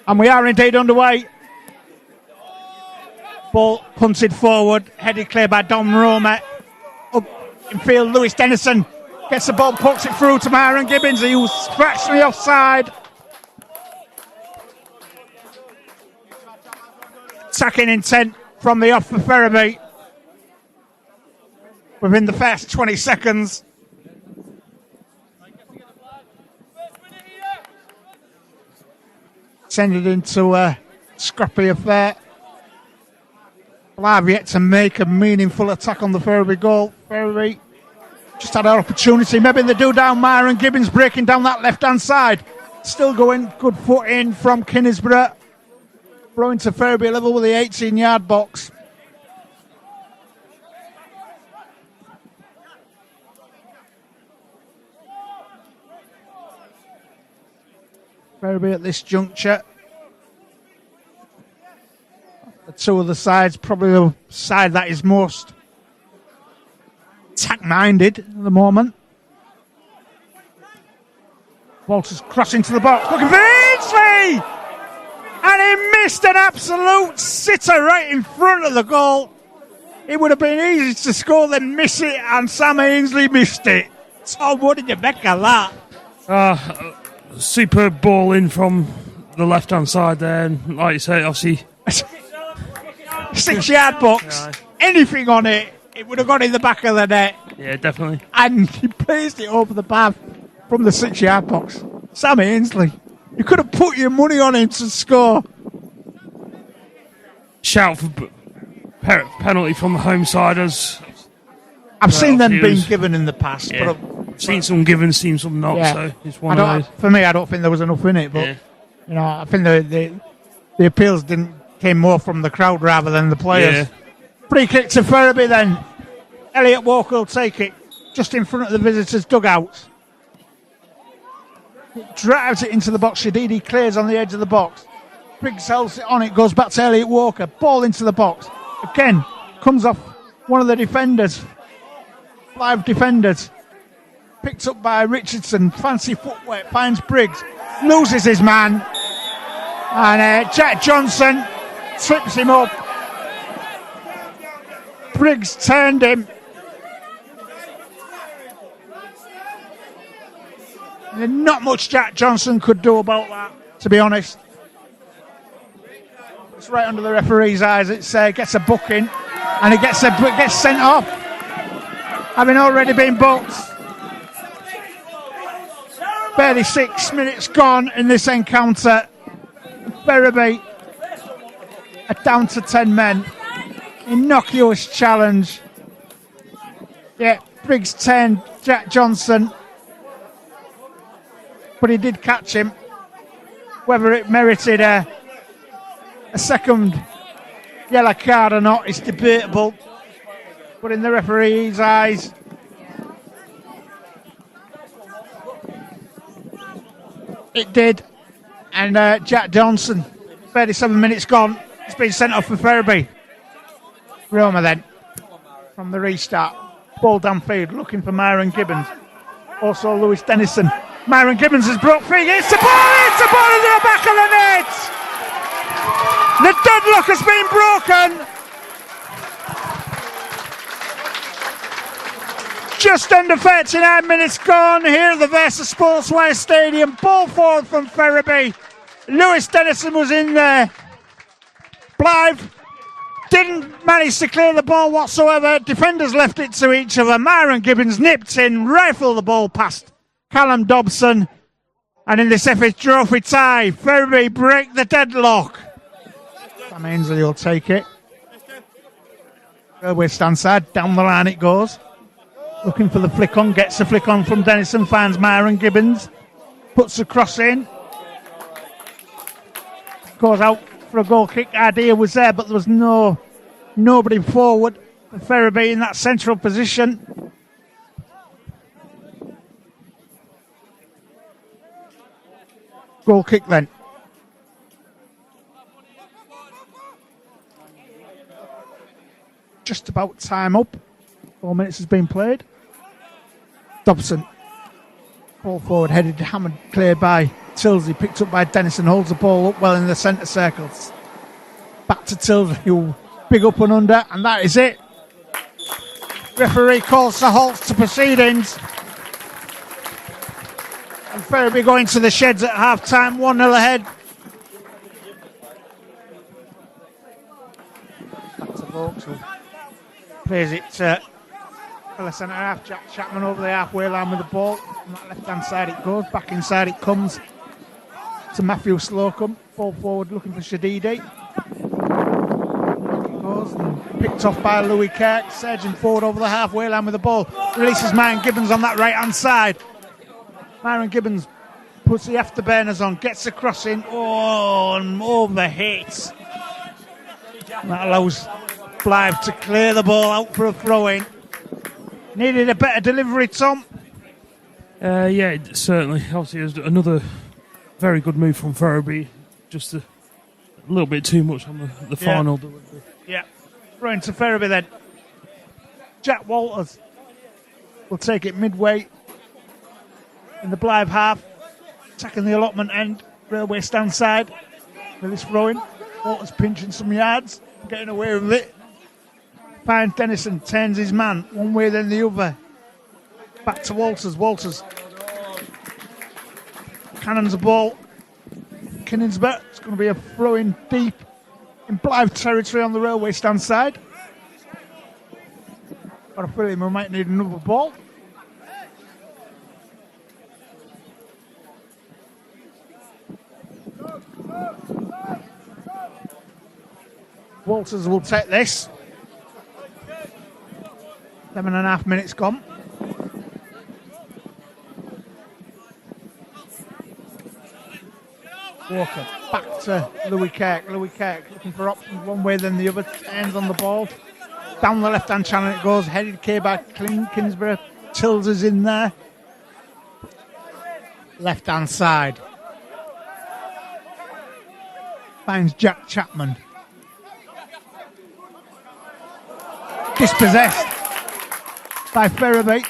And we are indeed underway. Ball punted forward, headed clear by Dom Roma. Up in field, Lewis Dennison gets the ball, pokes it through to Myron Gibbons, who was fractionally offside. Attacking intent from the off for Ferriby. Within the first 20 seconds. Sending into a scrappy affair. Blyth yet to make a meaningful attack on the Ferriby goal. Ferriby just had an opportunity. Maybe they do down Myron Gibbons breaking down that left-hand side. Still going, good foot in from Knaresborough. Throwing to Ferriby level with the 18-yard box. Ferriby at this juncture. The two other sides, probably the side that is most attack-minded at the moment. Walters crossing to the box, looking for Ainsley! And he missed an absolute sitter right in front of the goal. It would have been easy to score, then miss it, and Sam Ainsley missed it. Tom, what did you make of that? Superb ball in from the left-hand side there, and like you say, obviously 6-yard box, anything on it, it would have gone in the back of the net. Yeah, definitely. And he placed it over the bar from the 6-yard box. Sam Ainsley, you could have put your money on him to score. Shout for penalty from the home siders. I've seen them being given in the past, yeah. but seen some given, seen some not. Yeah. So it's one of those. For me, I don't think there was enough in it. But you know, I think the appeals came more from the crowd rather than the players. Yeah. Free kick to Ferriby then. Elliot Walker will take it just in front of the visitors' dugouts. Drives it into the box. Shadidi clears on the edge of the box. Briggs holds it on. It goes back to Elliot Walker. Ball into the box. Again, comes off one of the defenders. 5 defenders. Picked up by Richardson. Fancy footwork. Finds Briggs. Loses his man. And Jack Johnson trips him up. Briggs turned him. And not much Jack Johnson could do about that, to be honest. It's right under the referee's eyes. It gets a booking, and it gets sent off, having already been booked. Barely 6 minutes gone in this encounter. Ferriby are down to 10 men. Innocuous challenge. Yeah, Briggs turned Jack Johnson, but he did catch him. Whether it merited a second yellow card or not is debatable, but in the referee's eyes, it did. And Jack Johnson, 37 minutes gone, it's been sent off for Ferriby. Roma then, from the restart, ball downfield, looking for Myron Gibbons. Also Lewis Dennison. Myron Gibbons has broke free. It's the ball into the back of the net. The deadlock has been broken. Just under 39 minutes gone here at the Versa Sportswear Stadium. Ball forward from Ferriby. Lewis Dennison was in there. Blyth didn't manage to clear the ball whatsoever. Defenders left it to each other. Myron Gibbons nipped in, rifled the ball past Callum Dobson. And in this FA Trophy tie, Ferriby break the deadlock. Sam Ainsley will take it. Railway stand side, down the line it goes. Looking for the flick on, gets the flick on from Dennison, finds Myron Gibbons. Puts the cross in. Goes out for a goal kick. Idea was there, but there was nobody forward for Ferriby in that central position. Goal kick then. Just about time up. 4 minutes has been played. Dobson. Ball forward, headed, hammered, cleared by Tilsley, picked up by Dennison, holds the ball up well in the centre circles. Back to Tilsley, who big up and under, and that is it. Referee calls the halt to proceedings. And Ferriby going to the sheds at half time, 1-0 ahead. Back to Vokes, who plays it to the centre half. Jack Chapman over the halfway line with the ball. On that left hand side it goes, back inside it comes to Matthew Slocum. Ball forward looking for Shadidi. Goes and picked off by Louis Kirk, surging forward over the halfway line with the ball. Releases Myron Gibbons on that right hand side. Myron Gibbons puts the afterburners on, gets the crossing, and over hits. That allows Blythe to clear the ball out for a throw-in. Needed a better delivery, Tom. Yeah, certainly. Obviously, it was another very good move from Ferriby. Just a little bit too much on the final delivery. Yeah. Throwing to Ferriby then. Jack Walters will take it midway in the Blythe half. Attacking the allotment end. Railway stand side. With this throwing. Walters pinching some yards. Getting away with it. Finds Dennison. Turns his man. One way then the other. Back to Walters. Walters cannons the ball. Kinninsbert. It's going to be a throw-in deep in Blythe territory on the railway stand side. Got a feeling we might need another ball. Walters will take this. 7.5 minutes gone. Walker back to Louis Kirk. Louis Kirk looking for options one way then the other. Turns on the ball. Down the left hand channel it goes. Headed K by Kingsbury. Tills is in there. Left hand side. Finds Jack Chapman. Dispossessed by Ferriby.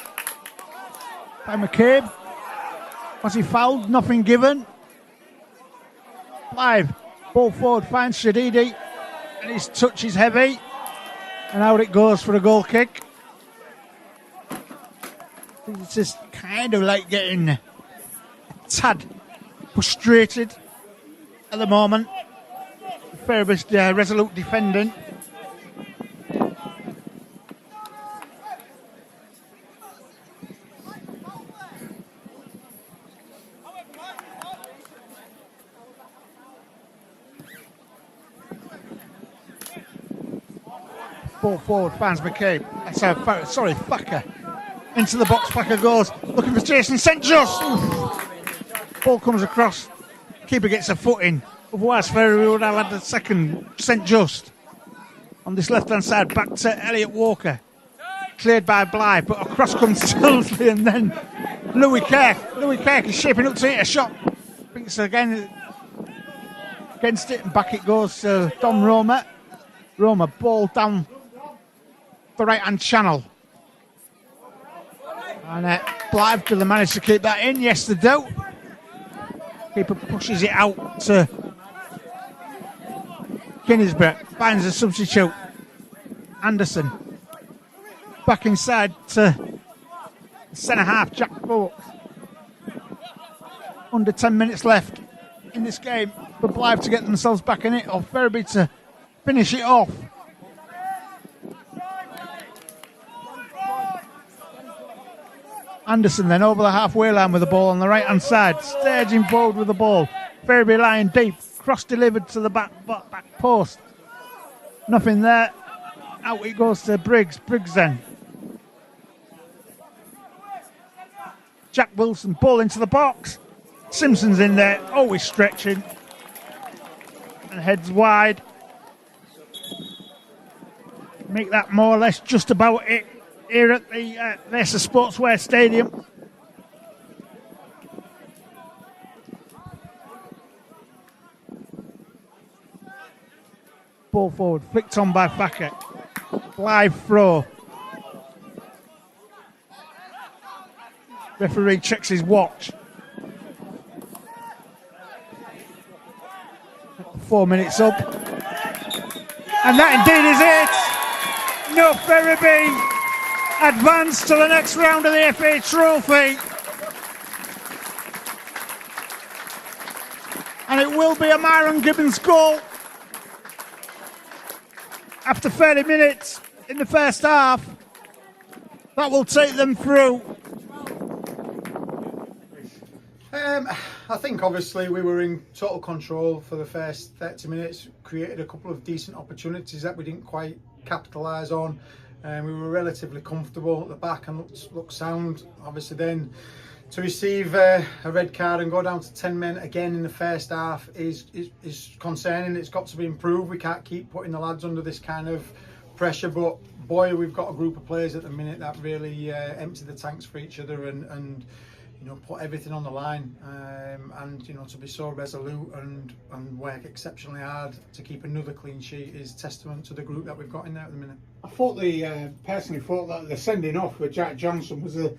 By McCabe. Was he fouled? Nothing given. Blythe, ball forward, finds Shadidi, and his touch is heavy, and out it goes for a goal kick. It's just kind of like getting a tad frustrated at the moment. Ferriby's resolute defending. Ball forward, finds McCabe. Sorry, Thacker. Into the box, Thacker goes. Looking for Jason St. Just. Ball comes across. Keeper gets a foot in. Otherwise, Ferriby would have had the second St. Just. On this left-hand side, back to Elliot Walker. Cleared by Blythe, but across comes Tilsley and then Louis Kirk. Louis Kirk is shaping up to hit a shot. Thinks again against it, and back it goes to Don Roma. Roma, ball down the right-hand channel. And Blythe, do they manage to keep that in? Yes, they do. Keeper pushes it out to Kinnisbert. Finds a substitute. Anderson. Back inside to centre-half, Jack Phillips. Under 10 minutes left in this game for Blythe to get themselves back in it, or Ferriby to finish it off. Anderson then over the halfway line with the ball on the right hand side, staging forward with the ball. Ferriby lying deep, cross delivered to the back post. Nothing there. Out it goes to Briggs. Briggs then. Jack Wilson, ball into the box. Simpson's in there, always stretching. And heads wide. Make that more or less just about it here at the Versa Sportswear Stadium. Ball forward, flicked on by Thacker. Blythe throw. Referee checks his watch. 4 minutes up. And that indeed is it. No Ferriby advance to the next round of the FA Trophy. And it will be a Myron Gibbons goal after 30 minutes in the first half. That will take them through. I think obviously we were in total control for the first 30 minutes, created a couple of decent opportunities that we didn't quite capitalise on. We were relatively comfortable at the back and looked sound. Obviously then to receive a red card and go down to 10 men again in the first half is concerning. It's got to be improved. We can't keep putting the lads under this kind of pressure, but boy, we've got a group of players at the minute that really empty the tanks for each other and you know, put everything on the line, and you know, to be so resolute and work exceptionally hard to keep another clean sheet is testament to the group that we've got in there at the minute. I thought personally thought that the sending off with Jack Johnson was a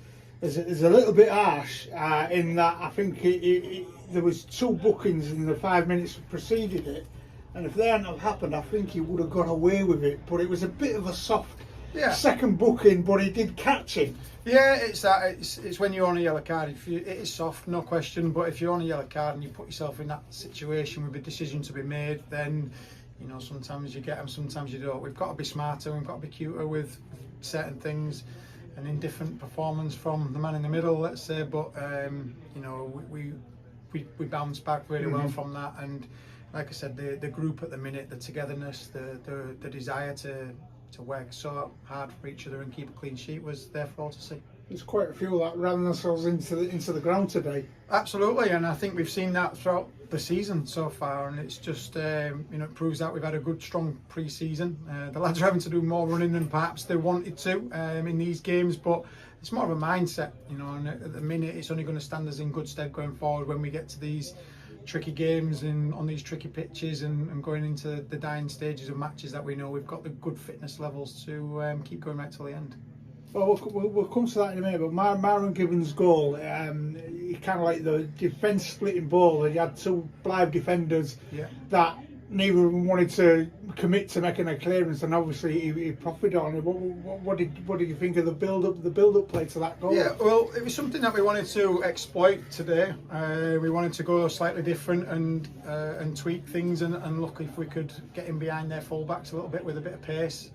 little bit harsh, in that I think there was 2 bookings in the 5 minutes that preceded it, and if they hadn't have happened, I think he would have got away with it. But it was a bit of a soft second booking, but he did catch him. Yeah, it's when you're on a yellow card. It is soft, no question. But if you're on a yellow card and you put yourself in that situation with a decision to be made, then you know sometimes you get them, sometimes you don't. We've got to be smarter. We've got to be cuter with certain things. An indifferent performance from the man in the middle, let's say. But you know, we bounced back really well from that. And like I said, the group at the minute, the togetherness, the desire to work so hard for each other and keep a clean sheet was there for all to see. There's quite a few that ran themselves into the ground today. Absolutely, and I think we've seen that throughout the season so far, and it's just you know, it proves that we've had a good strong pre-season. The lads are having to do more running than perhaps they wanted to in these games, but it's more of a mindset, you know, and at the minute it's only going to stand us in good stead going forward when we get to these tricky games and on these tricky pitches and going into the dying stages of matches that we know we've got the good fitness levels to keep going right till the end. Well, we'll come to that in a minute, but Myron Gibbons' goal, he kind of like the defence splitting ball. He had 2 Blyth defenders that neither of them wanted to commit to making a clearance, and obviously he profited on it. What did you think of the build-up play to that goal? Yeah, well, it was something that we wanted to exploit today. We wanted to go slightly different and tweak things and look if we could get in behind their fullbacks a little bit with a bit of pace.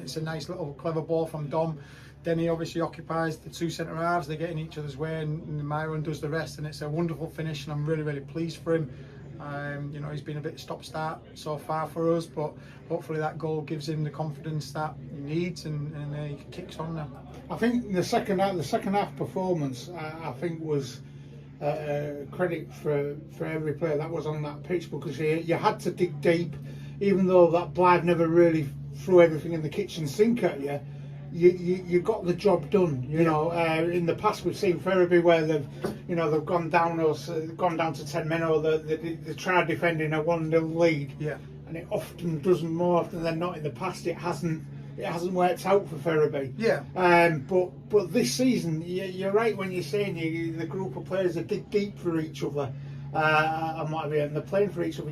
It's a nice little clever ball from Dom. Denny obviously occupies the 2 centre halves. They get in each other's way, and Myron does the rest. And it's a wonderful finish, and I'm really, really pleased for him. You know, he's been a bit stop-start so far for us, but hopefully that goal gives him the confidence that he needs, and he kicks on now. I think the second half performance, I think was credit for every player that was on that pitch, because you had to dig deep, even though that Blyth never really threw everything in the kitchen sink at you. You got the job done, you know. In the past, we've seen Ferriby where they've gone down to 10 men, or they tried defending a 1-0 lead. Yeah. And it often doesn't, more often than not in the past, it hasn't worked out for Ferriby. Yeah. But this season, you're right when you're saying the group of players that dig deep for each other, and what have you, and they're playing for each other.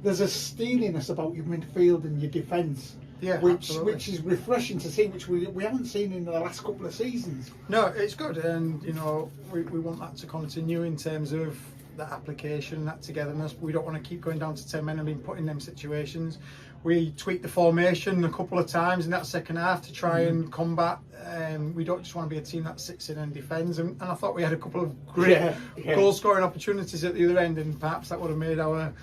There's a steeliness about your midfield and your defence. Yeah, which is refreshing to see, which we haven't seen in the last couple of seasons. No, it's good, and you know we want that to continue in terms of that application, that togetherness. We don't want to keep going down to 10 men and being put in them situations. We tweaked the formation a couple of times in that second half to try and combat. We don't just want to be a team that sits in and defends, and I thought we had a couple of great goal-scoring opportunities at the other end, and perhaps that would have made our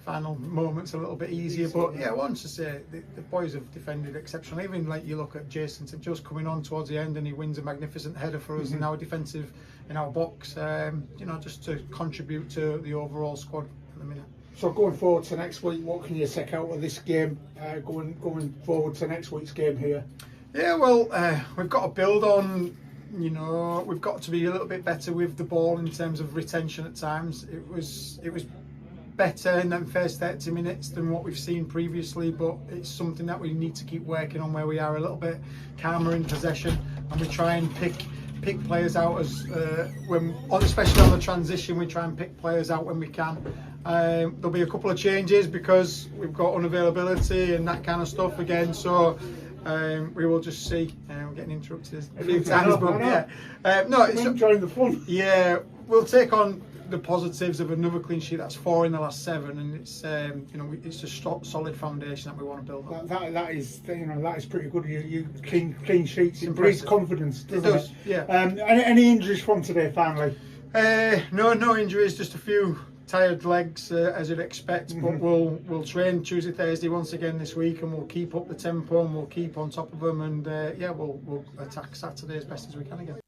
final moments a little bit easier. But yeah, I want to say the boys have defended exceptionally. Even like you look at Jason St. Joe's coming on towards the end and he wins a magnificent header for us in our defensive, in our box, just to contribute to the overall squad at the minute. So going forward to next week, what can you take out of this game, going forward to next week's game here? Yeah, well, we've got to build on, we've got to be a little bit better with the ball in terms of retention at times. It was better in them first 30 minutes than what we've seen previously, but it's something that we need to keep working on, where we are a little bit calmer in possession and we try and pick players out as especially on the transition, we try and pick players out when we can There'll be a couple of changes because we've got unavailability and that kind of stuff again. So we will just see. We're getting interrupted a few times, but yeah, no, it's enjoying the fun. Yeah, we'll take on the positives of another clean sheet. That's 4 in the last 7, and it's it's a solid foundation that we want to build on. That is that is pretty good. You clean sheets. It breeds Impressive. confidence, doesn't It does, it? yeah. Any injuries from today, finally? No injuries, just a few tired legs as you'd expect, but we'll train Tuesday, Thursday once again this week, and we'll keep up the tempo and we'll keep on top of them, and we'll attack Saturday as best as we can again.